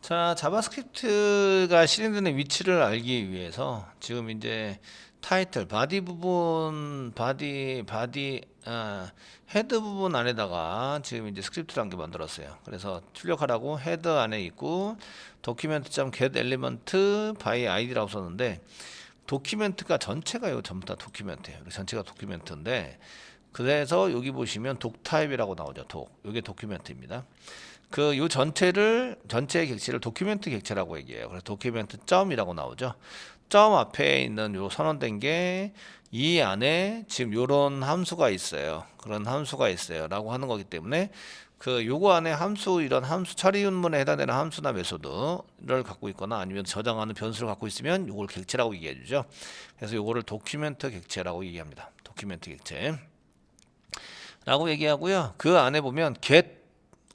자, 자바스크립트가 실행되는 위치를 알기 위해서 지금 이제 타이틀, 바디 부분, 헤드 부분 안에다가 지금 이제 스크립트를 한 개 만들었어요. 그래서 출력하라고 헤드 안에 있고 document.get element by id라고 썼는데 도큐멘트가 전체가 요 전부 다 도큐멘트예요. 전체가 도큐멘트인데 그래서 여기 보시면 독 타입이라고 나오죠. 독. 이게 도큐멘트입니다. 그 요 전체의 객체를 도큐멘트 객체라고 얘기해요. 그래서 도큐멘트 점이라고 나오죠. 점 앞에 있는 요 선언된 게 이 안에 지금 요런 함수가 있어요. 그런 함수가 있어요라고 하는 거기 때문에 그 요거 안에 함수 이런 함수 처리 문문에 해당되는 함수나 메소드를 갖고 있거나 아니면 저장하는 변수를 갖고 있으면 요걸 객체라고 얘기해 주죠. 그래서 요거를 도큐멘트 객체라고 얘기합니다. 도큐멘트 객체. 라고 얘기하고요. 그 안에 보면 get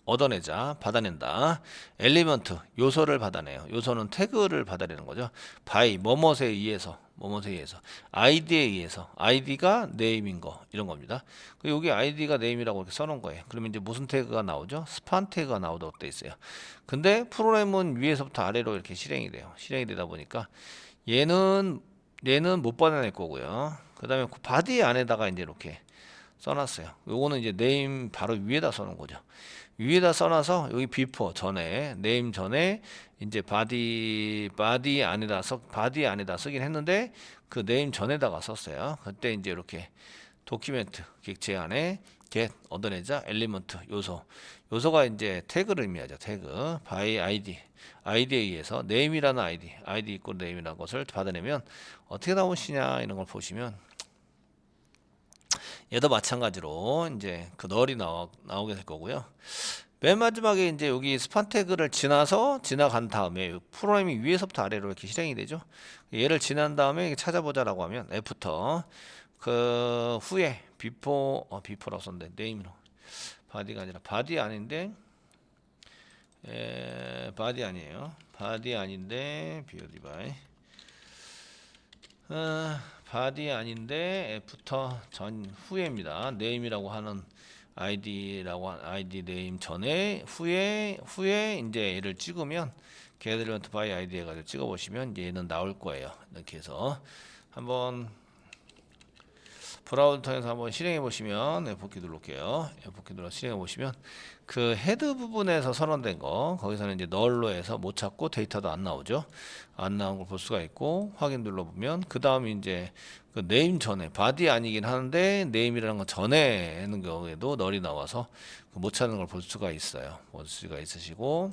얻어내자, 받아낸다. 엘리먼트, 요소를 받아내요. 요소는 태그를 받아내는 거죠. by, 뭐뭇에 의해서, id에 의해서, id가 name인 거, 이런 겁니다. 여기 id가 name이라고 이렇게 써놓은 거예요. 그러면 이제 무슨 태그가 나오죠? 스판 태그가 나오도록 돼 있어요. 근데 프로그램은 위에서부터 아래로 이렇게 실행이 돼요. 실행이 되다 보니까 얘는 못 받아낼 거고요. 그 다음에 body 안에다가 이제 이렇게 써놨어요. 요거는 이제 네임 바로 위에다 써놓은 거죠. 위에다 써놔서 여기 비포 전에 네임 전에 이제 바디 안에다 쓰긴 했는데 그 네임 전에다가 썼어요. 그때 이제 이렇게 도큐멘트 객체 안에 get 얻어내자 엘리먼트 요소가 이제 태그를 의미하죠. 태그 by id에 의해서 name이라는 id 있고 name이라는 것을 받아내면 어떻게 나오시냐 이런 걸 보시면 얘도 마찬가지로 이제 그 널이 나오게 될 거고요. 맨 마지막에 이제 여기 스판 태그를 지나간 다음에 프로그램이 위에서부터 아래로 이렇게 실행이 되죠. 얘를 지난 다음에 찾아보자라고 하면 애프터 그 후에 비포라고 썼는데 네임으로 바디가 아니라 바디 아닌데 바디 아니에요. 바디 아닌데 비오디바이 바디 아닌데 애프터 전 후에입니다. 네임이라고 하는 아이디 네임 전에 후에 이제 얘를 찍으면 get element by id 해가지고 찍어 보시면 얘는 나올 거예요. 이렇게 해서 한번 브라우저 통해서 한번 실행해 보시면 F4키 눌러볼게요. F4키 눌러 실행해 보시면 그 헤드 부분에서 선언된 거 거기서는 이제 널로 해서 못 찾고 데이터도 안 나오죠. 안 나온 걸 볼 수가 있고 확인 눌러보면 그 다음 이제 그 네임 전에 바디 아니긴 하는데 네임이라는 거 전에 하는 경우에도 널이 나와서 못 찾는 걸 볼 수가 있어요. 볼 수가 있으시고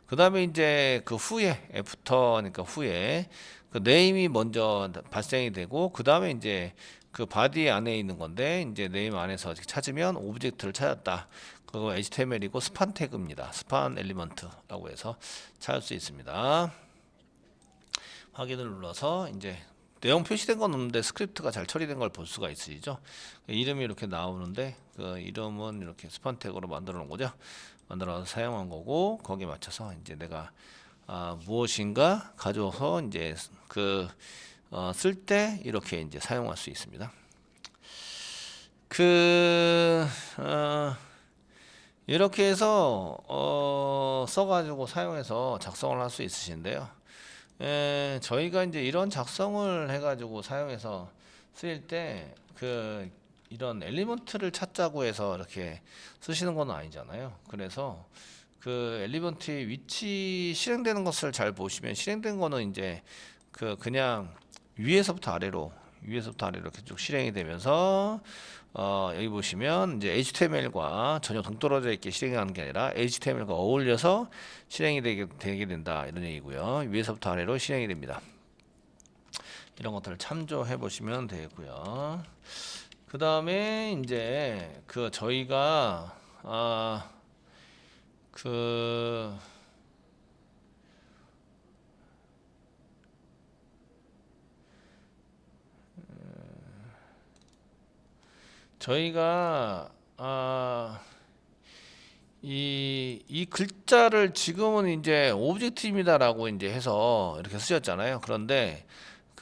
그 다음에 이제 그 후에 애프터니까 후에 그 네임이 먼저 발생이 되고 그 다음에 이제 그 바디 안에 있는 건데 이제 네임 안에서 찾으면 오브젝트를 찾았다. 그거 HTML이고 스판 태그입니다. 스판 엘리먼트라고 해서 찾을 수 있습니다. 확인을 눌러서 이제 내용 표시된 건 없는데 스크립트가 잘 처리된 걸 볼 수가 있으시죠. 이름이 이렇게 나오는데 그 이름은 이렇게 스판 태그로 만들어 놓은 거죠. 만들어서 사용한 거고 거기에 맞춰서 이제 내가 무엇인가 가져서 이제 쓸 때 이렇게 이제 사용할 수 있습니다. 이렇게 해서 써가지고 사용해서 작성을 할 수 있으신데요. 저희가 이제 이런 작성을 해가지고 사용해서 쓰일 때 이런 엘리먼트를 찾자고 해서 이렇게 쓰시는 건 아니잖아요. 그래서 그 엘리먼트의 위치 실행되는 것을 잘 보시면 실행된 거는 이제 그냥 위에서부터 아래로 이렇게 쭉 실행이 되면서 여기 보시면 이제 HTML과 전혀 동떨어져 있게 실행하는 게 아니라 HTML과 어울려서 실행이 되게 된다 이런 얘기고요. 위에서부터 아래로 실행이 됩니다. 이런 것들을 참조해 보시면 되고요. 그 다음에 이제 저희가 저희가 이 글자를 지금은 이제 오브젝트입니다라고 이제 해서 이렇게 쓰셨잖아요. 그런데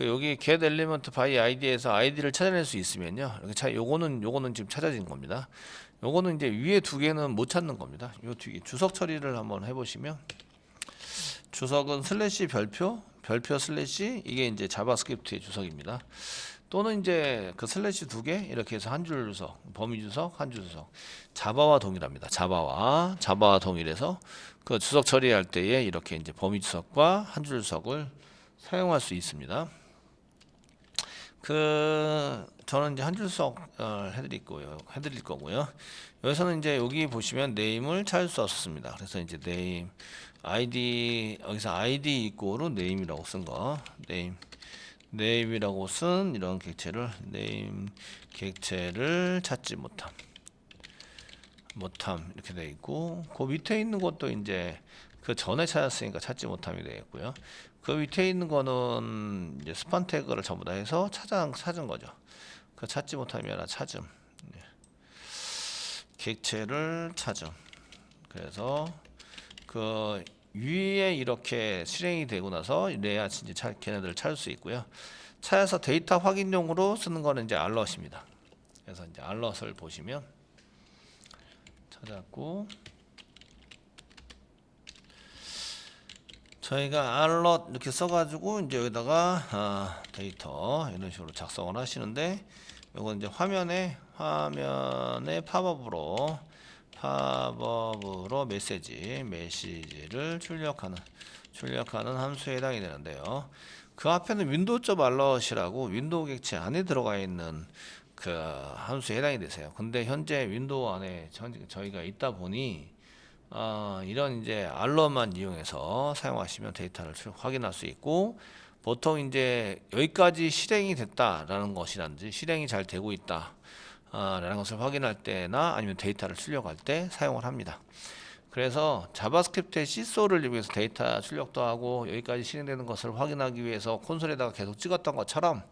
여기 get element by id에서 id를 찾아낼 수 있으면요. 이렇게 요거는 지금 찾아진 겁니다. 요거는 이제 위에 두 개는 못 찾는 겁니다. 요 두 개 주석 처리를 한번 해보시면 주석은 슬래시 별표 슬래시 이게 이제 자바스크립트의 주석입니다. 또는 이제 그 슬래시 두 개 이렇게 해서 한 줄 주석, 범위 주석, 한 줄 주석. 자바와 동일합니다. 자바와 동일해서 그 주석 처리할 때에 이렇게 이제 범위 주석과 한 줄 주석을 사용할 수 있습니다. 저는 이제 한 줄 주석 해드릴 거고요. 여기서는 이제 여기 보시면 네임을 찾을 수 없었습니다. 그래서 이제 네임 아이디 여기서 아이디 이꼬르 네임이라고 쓴 거, 네임이라고 쓴 이런 객체를 네임 객체를 찾지 못함 이렇게 되어 있고, 그 밑에 있는 것도 이제 그 전에 찾았으니까 찾지 못함이 되어 있고요. 그 밑에 있는 거는 이제 스판 태그를 전부 다 해서 찾은 거죠. 그 찾지 못함이 아니라 찾음, 객체를 찾음. 그래서 그 위에 이렇게 실행이 되고 나서 이래야 이제 걔네들을 찾을 수 있고요. 찾아서 데이터 확인용으로 쓰는 거는 이제 알럿입니다. 그래서 이제 알럿을 보시면 찾았고, 저희가 알럿 이렇게 써가지고 이제 여기다가 데이터 이런 식으로 작성을 하시는데, 이건 이제 화면에 팝업으로 메시지를 출력하는 함수에 해당이 되는데요. 그 앞에는 윈도우.알럿이라고 윈도우 객체 안에 들어가 있는 그 함수에 해당이 되세요. 근데 현재 윈도우 안에 저희가 있다 보니 이런 이제 알럿만 이용해서 사용하시면 데이터를 확인할 수 있고, 보통 이제 여기까지 실행이 됐다라는 것이라든지 실행이 잘 되고 있다 라는 것을 확인할 때나 아니면 데이터를 출력할 때 사용을 합니다. 그래서 자바스크립트의 시소를 이용해서 데이터 출력도 하고 여기까지 실행되는 것을 확인하기 위해서 콘솔에다가 계속 찍었던 것처럼,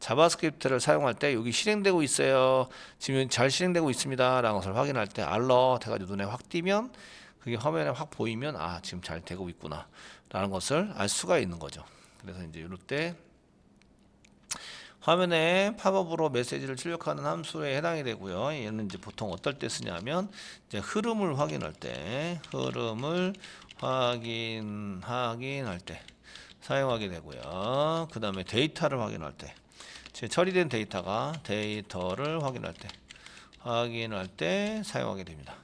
자바스크립트를 사용할 때 여기 실행되고 있어요, 지금 잘 실행되고 있습니다 라는 것을 확인할 때 알럿 해가지고 눈에 확 띄면, 그게 화면에 확 보이면 지금 잘 되고 있구나 라는 것을 알 수가 있는 거죠. 그래서 이제 이럴 때 화면에 팝업으로 메시지를 출력하는 함수에 해당이 되고요. 얘는 이제 보통 어떨 때 쓰냐면 이제 흐름을 확인할 때 사용하게 되고요. 그 다음에 데이터를 확인할 때, 처리된 데이터를 확인할 때 사용하게 됩니다.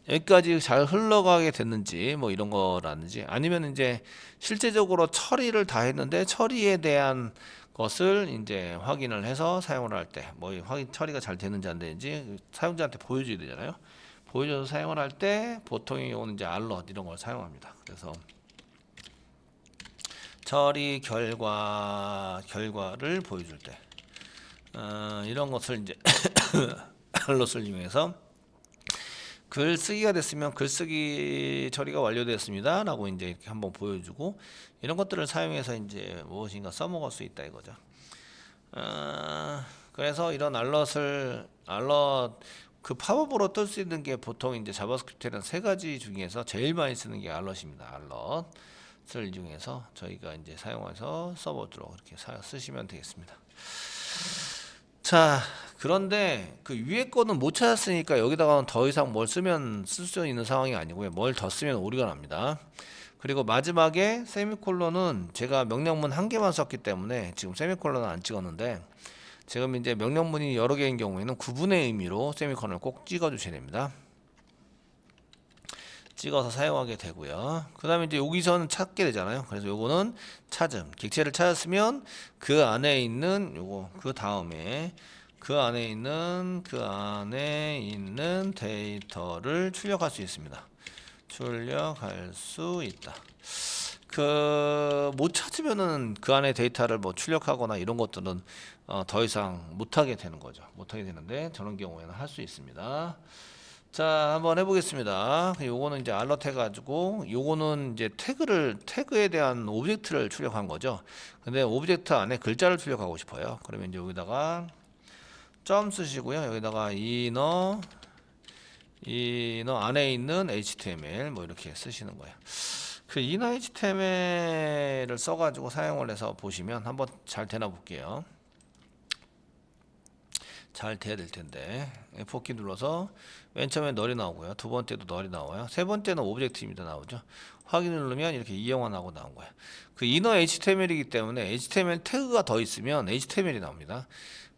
여기까지 잘 흘러가게 됐는지 뭐 이런 거라든지, 아니면 이제 실제적으로 처리를 다 했는데 처리에 대한 것을 이제 확인을 해서 사용을 할 때, 뭐 처리가 잘 되는지 안 되는지 사용자한테 보여줘야 되잖아요. 보여줘서 사용을 할 때 보통의 경우는 이제 알럿 이런 걸 사용합니다. 그래서 처리 결과를 보여줄 때 이런 것을 이제 알럿을 이용해서 글쓰기가 됐으면 글쓰기 처리가 완료되었습니다 라고 이제 이렇게 한번 보여주고, 이런 것들을 사용해서 이제 무엇인가 써먹을 수 있다 이거죠. 그래서 이런 알럿 그 팝업으로 뜰 수 있는 게 보통 이제 자바스크립트에는 세 가지 중에서 제일 많이 쓰는 게 알럿입니다. 알럿을 이용해서 저희가 이제 사용해서 써보도록 이렇게 쓰시면 되겠습니다. 자, 그런데 그 위에 거는 못 찾았으니까 여기다가는 더 이상 뭘 쓸 수 있는 상황이 아니고요. 뭘 더 쓰면 오류가 납니다. 그리고 마지막에 세미콜론은 제가 명령문 한 개만 썼기 때문에 지금 세미콜론은 안 찍었는데, 지금 이제 명령문이 여러 개인 경우에는 구분의 의미로 세미콜론을 꼭 찍어 주셔야 됩니다. 찍어서 사용하게 되고요. 그 다음에 이제 여기서는 찾게 되잖아요. 그래서 요거는 찾음, 객체를 찾았으면 그 안에 있는 그 안에 있는 데이터를 출력할 수 있습니다. 못 찾으면은 그 안에 데이터를 뭐 출력하거나 이런 것들은 더 이상 못하게 되는 거죠. 못하게 되는데 저런 경우에는 할 수 있습니다. 자, 한번 해보겠습니다. 요거는 이제 알럿 해가지고, 요거는 이제 태그에 대한 오브젝트를 출력한 거죠. 근데 오브젝트 안에 글자를 출력하고 싶어요. 그러면 이제 여기다가 점 쓰시고요. 여기다가 이너 안에 있는 HTML 뭐 이렇게 쓰시는 거예요. 그 이너 HTML을 써가지고 사용을 해서 보시면 한번 잘 되나 볼게요. 잘 돼야 될 텐데 F4키 눌러서 맨 처음에 널이 나오고요. 두 번째도 널이 나와요. 세 번째는 오브젝트입니다 나오죠. 확인 누르면 이렇게 이영환하고 나온 거예요. 그 이너 HTML이기 때문에 HTML 태그가 더 있으면 HTML이 나옵니다.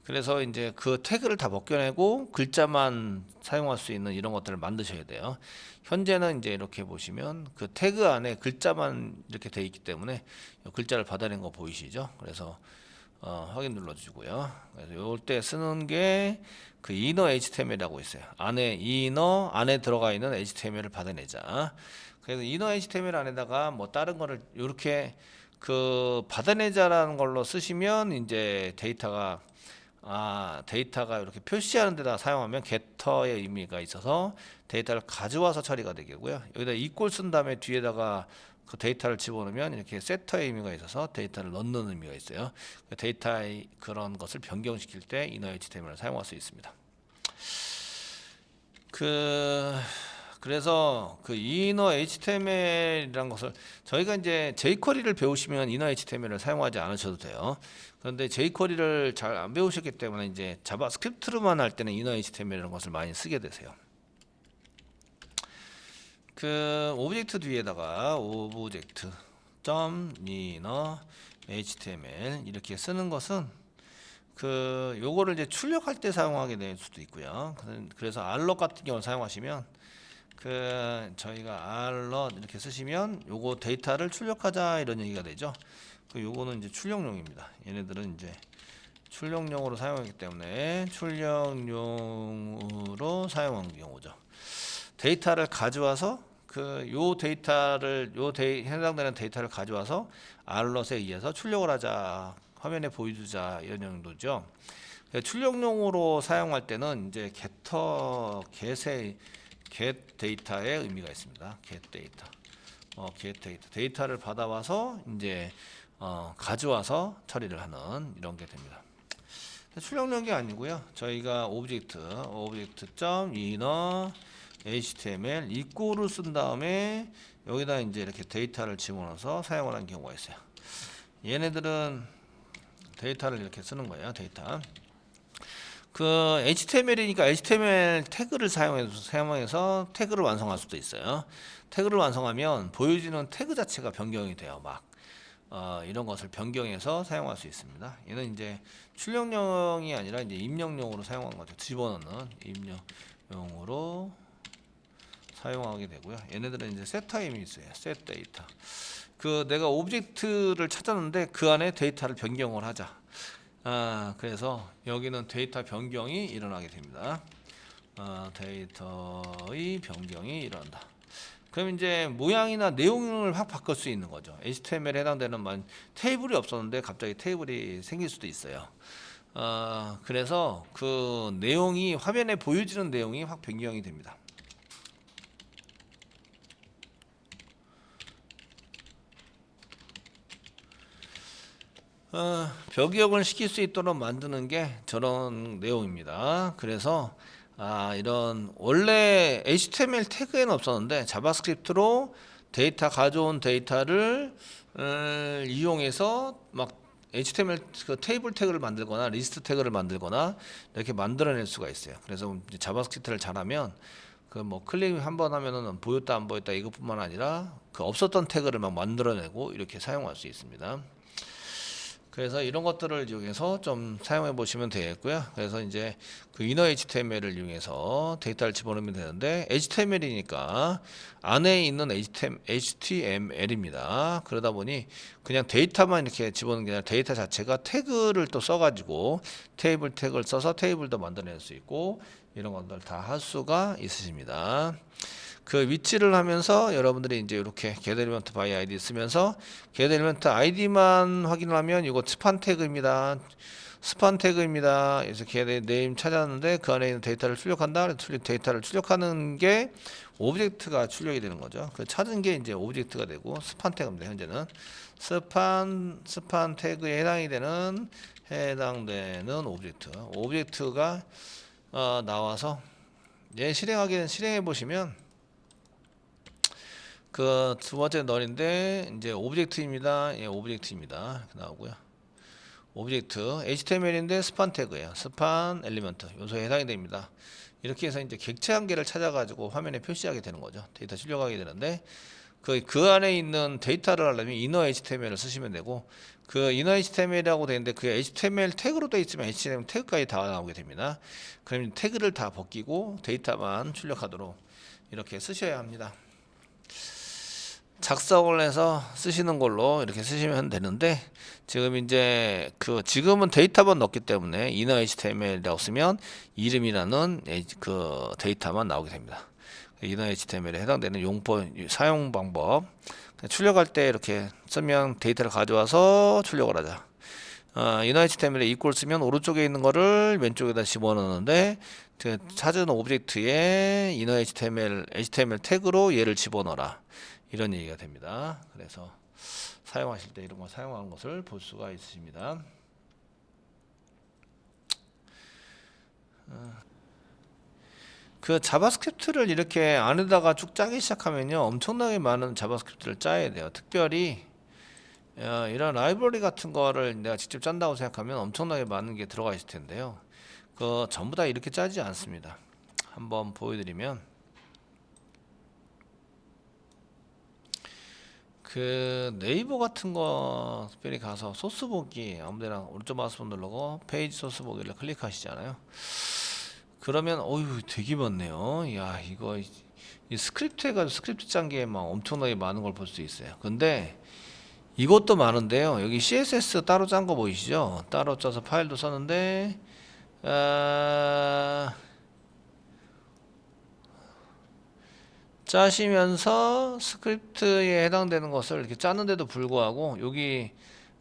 그래서 이제 그 태그를 다 벗겨내고 글자만 사용할 수 있는 이런 것들을 만드셔야 돼요. 현재는 이제 이렇게 보시면 그 태그 안에 글자만 이렇게 돼 있기 때문에 글자를 받아낸 거 보이시죠? 그래서 확인 눌러주고요. 그래서 요럴 때 쓰는 게 그 이너 HTML이라고 있어요. 이너 안에 들어가 있는 HTML을 받아내자. 그래서 이너 HTML 안에다가 뭐 다른 거를 이렇게 그 받아내자라는 걸로 쓰시면 이제 데이터가 이렇게 표시하는 데다 사용하면 게터의 의미가 있어서 데이터를 가져와서 처리가 되겠고요. 여기다 이꼴 쓴 다음에 뒤에다가 그 데이터를 집어넣으면 이렇게 세터의 의미가 있어서 데이터를 넣는 의미가 있어요. 데이터의 그런 것을 변경시킬 때 이너 HTML을 사용할 수 있습니다. 그래서 그 이너 HTML이라는 것을 저희가 이제 jQuery를 배우시면 이너 HTML을 사용하지 않으셔도 돼요. 그런데 jQuery를 잘 안 배우셨기 때문에 이제 자바스크립트로만 할 때는 이너 HTML이라는 것을 많이 쓰게 되세요. 그 오브젝트 뒤에다가 오브젝트 .inner html 이렇게 쓰는 것은 그 요거를 이제 출력할 때 사용하게 될 수도 있고요. 그래서 알럿 같은 경우를 사용하시면 그 저희가 알럿 이렇게 쓰시면 요거 데이터를 출력하자 이런 얘기가 되죠. 그 요거는 이제 출력용입니다. 얘네들은 이제 출력용으로 사용하기 때문에 출력용으로 사용하는 경우죠. 데이터를 가져와서 해당되는 데이터를 가져와서 알럿에 의해서 출력을 하자, 화면에 보여주자 이런 정도죠. 출력용으로 사용할 때는 이제 get 데이터의 의미가 있습니다. 데이터를 받아와서 이제 가져와서 처리를 하는 이런 게 됩니다. 출력용이 아니고요. 저희가 오브젝트 .inner HTML 이꼬를 쓴 다음에 여기다 이제 이렇게 데이터를 집어넣어서 사용을 하는 경우가 있어요. 얘네들은 데이터를 이렇게 쓰는 거예요. 데이터. 그 HTML이니까 HTML 태그를 사용해서 태그를 완성할 수도 있어요. 태그를 완성하면 보여지는 태그 자체가 변경이 돼요. 이런 것을 변경해서 사용할 수 있습니다. 얘는 이제 출력용이 아니라 이제 입력용으로 사용하는 거죠. 집어넣는 입력용으로 사용하게 되고요. 얘네들은 이제 세타임이 있어요. set 데이터. 그 내가 오브젝트를 찾았는데 그 안에 데이터를 변경을 하자. 그래서 여기는 데이터 변경이 일어나게 됩니다. 데이터의 변경이 일어난다. 그럼 이제 모양이나 내용을 확 바꿀 수 있는 거죠. HTML에 해당되는 테이블이 없었는데 갑자기 테이블이 생길 수도 있어요. 그래서 그 내용이 화면에 보여지는 내용이 확 변경이 됩니다. 벽역을 시킬 수 있도록 만드는 게 저런 내용입니다. 그래서 이런 원래 HTML 태그에는 없었는데 자바스크립트로 가져온 데이터를 이용해서 HTML 그 테이블 태그를 만들거나 리스트 태그를 만들거나 이렇게 만들어낼 수가 있어요. 그래서 이제 자바스크립트를 잘하면 그 클릭 한번 하면은 보였다 안 보였다 이것뿐만 아니라 그 없었던 태그를 만들어내고 이렇게 사용할 수 있습니다. 그래서 이런 것들을 이용해서 좀 사용해 보시면 되겠고요. 그래서 이제 그 이너 HTML을 이용해서 데이터를 집어넣으면 되는데 HTML이니까 안에 있는 HTML입니다. 그러다 보니 그냥 데이터만 이렇게 집어넣는 게 아니라 데이터 자체가 태그를 또 써가지고 테이블 태그를 써서 테이블도 만들어낼 수 있고 이런 것들 다 할 수가 있으십니다. 그 위치를 하면서 여러분들이 이제 이렇게 get element by id 쓰면서 get element id만 확인을 하면 이거 스판 태그입니다. 그래서 get name 찾았는데 그 안에 있는 데이터를 출력한다. 데이터를 출력하는 게 오브젝트가 출력이 되는 거죠. 그 찾은 게 이제 오브젝트가 되고 스판 태그입니다. 현재는 스판 태그에 해당되는 오브젝트가 나와서 실행해 보시면 그 두 번째 널인데 이제 오브젝트입니다. 오브젝트입니다. 이렇게 나오고요. 오브젝트 HTML인데 스판 태그예요. 스판 엘리먼트 요소에 해당이 됩니다. 이렇게 해서 이제 객체 한 개를 찾아가지고 화면에 표시하게 되는 거죠. 데이터 출력하게 되는데 그 안에 있는 데이터를 하려면 이너 HTML을 쓰시면 되고 그 이너 HTML이라고 되는데 그 HTML 태그로 되어 있으면 HTML 태그까지 다 나오게 됩니다. 그럼 태그를 다 벗기고 데이터만 출력하도록 이렇게 쓰셔야 합니다. 작성을 해서 쓰시는 걸로 이렇게 쓰시면 되는데 지금은 데이터만 넣기 때문에 inner HTML이라고 쓰면 이름이라는 그 데이터만 나오게 됩니다. inner HTML에 해당되는 사용 방법 출력할 때 이렇게 쓰면 데이터를 가져와서 출력을 하자. inner HTML에 equal 쓰면 오른쪽에 있는 거를 왼쪽에다 집어넣는데 찾은 오브젝트에 inner HTML 태그로 얘를 집어넣어라. 이런 얘기가 됩니다. 그래서 사용하실 때 이런 거 사용하는 것을 볼 수가 있으십니다. 그 자바스크립트를 이렇게 안에다가 쭉 짜기 시작하면요 엄청나게 많은 자바스크립트를 짜야 돼요. 특별히 이런 라이브러리 같은 거를 내가 직접 짠다고 생각하면 엄청나게 많은 게 들어가 있을 텐데요. 그 전부 다 이렇게 짜지 않습니다. 한번 보여드리면 그 네이버 같은 거 특별히 가서 소스 보기 아무데나 오른쪽 마우스 누르고 페이지 소스 보기를 클릭하시잖아요. 그러면 어휴 되게 많네요. 야 이거 이 스크립트 해가지고 스크립트 짠 게 막 엄청나게 많은 걸 볼 수 있어요. 근데 이것도 많은데요. 여기 CSS 따로 짠 거 보이시죠? 따로 짜서 파일도 썼는데 짜시면서 스크립트에 해당되는 것을 이렇게 짜는데도 불구하고 여기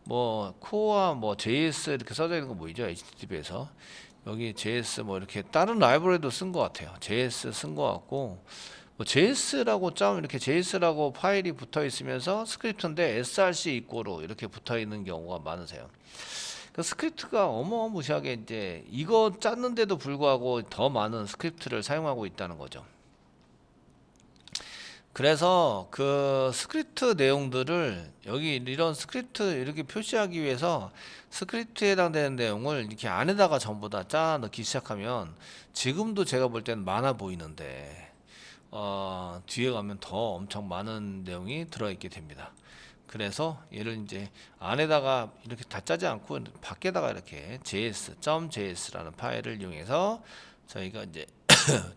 뭐 코어와 뭐 JS 이렇게 써져 있는 거 보이죠? HTTP에서 여기 JS 뭐 이렇게 다른 라이브러리도 쓴 것 같아요. JS 쓴 것 같고 뭐 JS라고 짜면 이렇게 JS라고 파일이 붙어 있으면서 스크립트인데 src 이꼬로 이렇게 붙어 있는 경우가 많으세요. 그 스크립트가 어마무시하게 이제 이거 짰는데도 불구하고 더 많은 스크립트를 사용하고 있다는 거죠. 그래서 그 스크립트 내용들을 여기 이런 스크립트 이렇게 표시하기 위해서 스크립트에 해당되는 내용을 이렇게 안에다가 전부 다 짜 넣기 시작하면 지금도 제가 볼 때는 많아 보이는데 뒤에 가면 더 엄청 많은 내용이 들어있게 됩니다. 그래서 얘를 이제 안에다가 이렇게 다 짜지 않고 밖에다가 이렇게 JS.js라는 파일을 이용해서 저희가 이제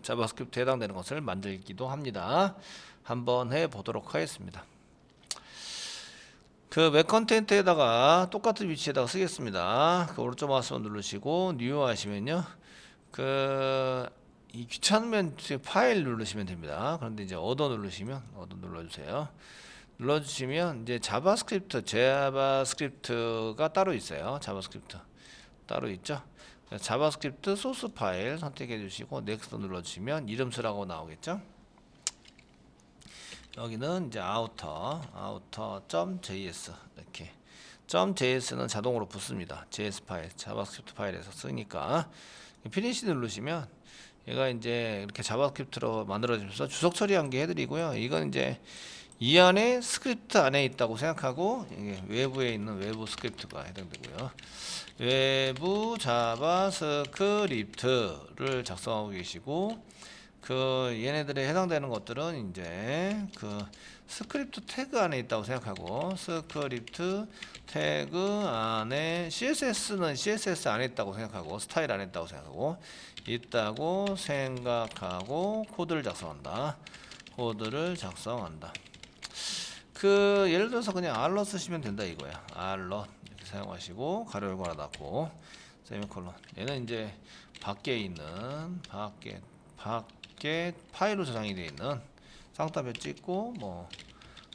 자바스크립트에 해당되는 것을 만들기도 합니다. 한번 해 보도록 하겠습니다. 그 웹 컨텐트에다가 똑같은 위치에다가 쓰겠습니다. 그 오른쪽 마우스 누르시고 뉴 하시면요. 이 귀찮으면 파일 누르시면 됩니다. 그런데 이제 얻어 누르시면 얻어 눌러주세요. 눌러주시면 이제 자바스크립트가 따로 있어요. 자바스크립트 따로 있죠. 자바스크립트 소스 파일 선택해 주시고 넥스트 눌러주시면 이름수라고 나오겠죠. 여기는 이제 outer.js 이렇게 .js는 자동으로 붙습니다. js 파일 자바스크립트 파일에서 쓰니까 피니시 누르시면 얘가 이제 이렇게 자바스크립트로 만들어지면서 주석 처리한 게 해드리고요. 이건 이제 이 안에 스크립트 안에 있다고 생각하고 이게 외부에 있는 외부 스크립트가 해당되고요. 외부 자바스크립트를 작성하고 계시고 그 얘네들에 해당되는 것들은 이제 그 스크립트 태그 안에 있다고 생각하고 스크립트 태그 안에 CSS는 CSS 안에 있다고 생각하고 스타일 안에 있다고 생각하고 코드를 작성한다. 그 예를 들어서 그냥 알럿 쓰시면 된다 이거야. 알럿 이렇게 사용하시고 가로 열고 하나 닫고 세미콜론. 얘는 이제 밖에 파일로 저장이 되어 있는 쌍따옴표 찍고 뭐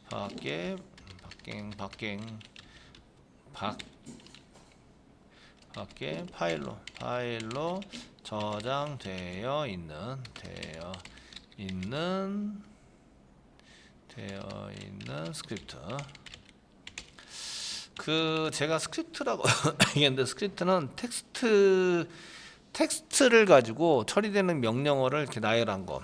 밖에 파일로 저장되어 있는 스크립트. 그 제가 스크립트라고 얘기했는데 스크립트는 텍스트를 가지고 처리되는 명령어를 이렇게 나열한 거.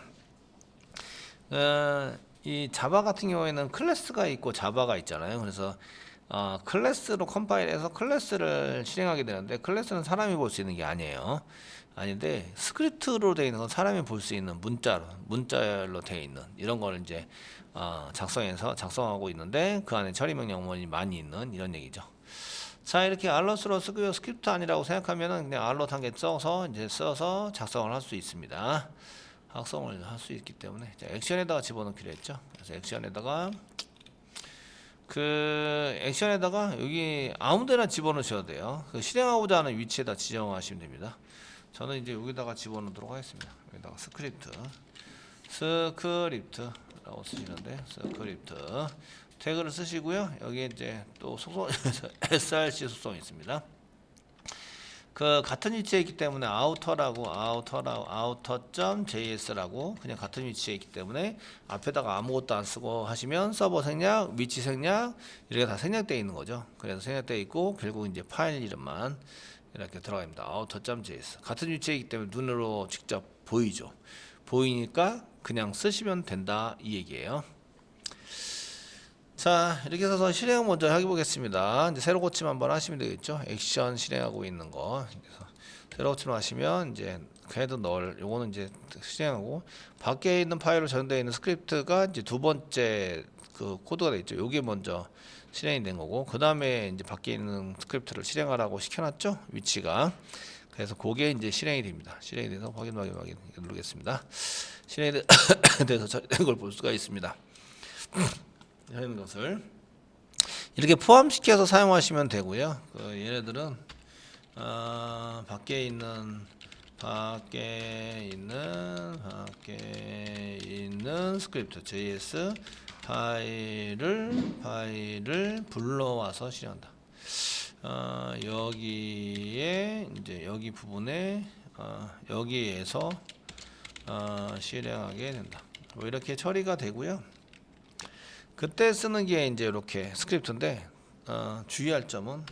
이 자바 같은 경우에는 클래스가 있고 자바가 있잖아요. 그래서 클래스로 컴파일해서 클래스를 실행하게 되는데 클래스는 사람이 볼 수 있는 게 아니에요. 아닌데 스크립트로 되어 있는 건 사람이 볼 수 있는 문자로 되어 있는 이런 걸 이제 작성하고 있는데 그 안에 처리 명령문이 많이 있는 이런 얘기죠. 자, 이렇게 알럿으로 쓰고요. 스크립트 아니라고 생각하면은 그냥 알럿 한 개 써서 작성을 할 수 있습니다. 작성을 할 수 있기 때문에 자, 액션에다가 집어넣기로 했죠. 그래서 액션에다가 여기 아무데나 집어넣으셔도 돼요. 그 실행하고자 하는 위치에다 지정하시면 됩니다. 저는 이제 여기다가 집어넣도록 하겠습니다. 여기다가 스크립트라고 쓰시는데 스크립트 태그를 쓰시고요. 여기에 이제 또 속성 src 속성이 있습니다. 그 같은 위치에 있기 때문에 outer.js라고 그냥 같은 위치에 있기 때문에 앞에다가 아무것도 안 쓰고 하시면 서버 생략, 위치 생략 이렇게 다 생략되어 있는 거죠. 그래서 생략되어 있고 결국 이제 파일 이름만 이렇게 들어갑니다. outer.js 같은 위치에 있기 때문에 눈으로 직접 보이죠. 보이니까 그냥 쓰시면 된다 이 얘기예요. 자, 이렇게 해서 실행 먼저 해보겠습니다. 이제 새로 고침 한번 하시면 되겠죠. 액션 실행하고 있는 거. 그래서 새로 고침 하시면 이제 헤드 요거는 이제 실행하고 밖에 있는 파일로 저장되어 있는 스크립트가 이제 두 번째 그 코드가 되어 있죠. 요게 먼저 실행이 된 거고 그 다음에 이제 밖에 있는 스크립트를 실행하라고 시켜놨죠. 위치가. 그래서 그게 이제 실행이 됩니다. 실행이 돼서 확인 누르겠습니다. 실행이 돼서 처리된 걸 볼 수가 있습니다. 하는 것을 이렇게 포함시켜서 사용하시면 되고요. 얘네들은 밖에 있는 스크립트 JS 파일을 불러와서 실행한다. 여기에 이제 여기 부분에 여기에서 실행하게 된다. 뭐 이렇게 처리가 되고요. 그때 쓰는 게 이제 이렇게 스크립트인데 주의할 점은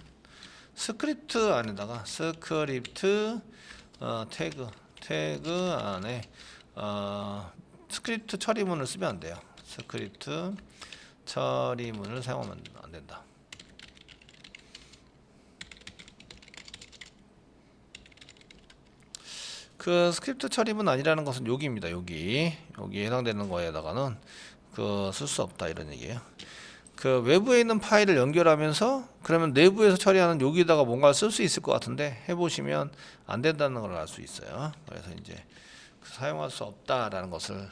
스크립트 안에다가 스크립트 태그 안에 스크립트 처리문을 쓰면 안 돼요. 스크립트 처리문을 사용하면 안 된다. 그 스크립트 처리문 아니라는 것은 여기입니다. 여기에 해당되는 거에다가는 쓸 수 없다 이런 얘기예요. 그 외부에 있는 파일을 연결하면서 그러면 내부에서 처리하는 여기다가 뭔가를 쓸 수 있을 것 같은데 해보시면 안 된다는 걸 알 수 있어요. 그래서 이제 사용할 수 없다라는 것을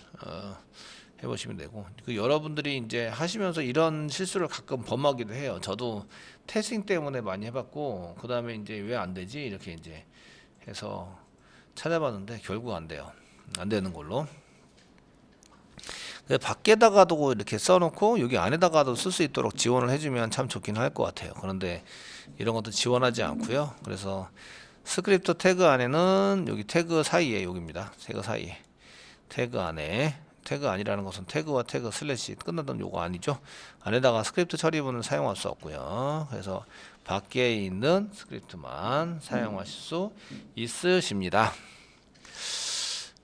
해보시면 되고 여러분들이 이제 하시면서 이런 실수를 가끔 범하기도 해요. 저도 테스팅 때문에 많이 해봤고 그 다음에 이제 왜 안 되지 이렇게 이제 해서 찾아봤는데 결국 안 돼요. 안 되는 걸로. 밖에다가도 이렇게 써놓고 여기 안에다가도 쓸 수 있도록 지원을 해주면 참 좋긴 할 것 같아요. 그런데 이런 것도 지원하지 않고요. 그래서 스크립트 태그 안에는 여기 태그 사이에 여기입니다. 태그 안에 태그 아니라는 것은 태그와 태그 슬래시 끝나던 요거 아니죠. 안에다가 스크립트 처리문을 사용할 수 없고요. 그래서 밖에 있는 스크립트만 사용하실 수 있으십니다.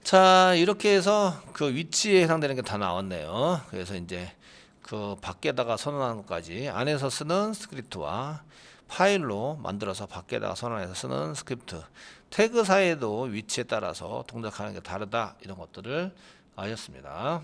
자, 이렇게 해서 그 위치에 해당되는 게 다 나왔네요. 그래서 이제 그 밖에다가 선언하는 것까지 안에서 쓰는 스크립트와 파일로 만들어서 밖에다가 선언해서 쓰는 스크립트 태그 사이에도 위치에 따라서 동작하는 게 다르다 이런 것들을 아셨습니다.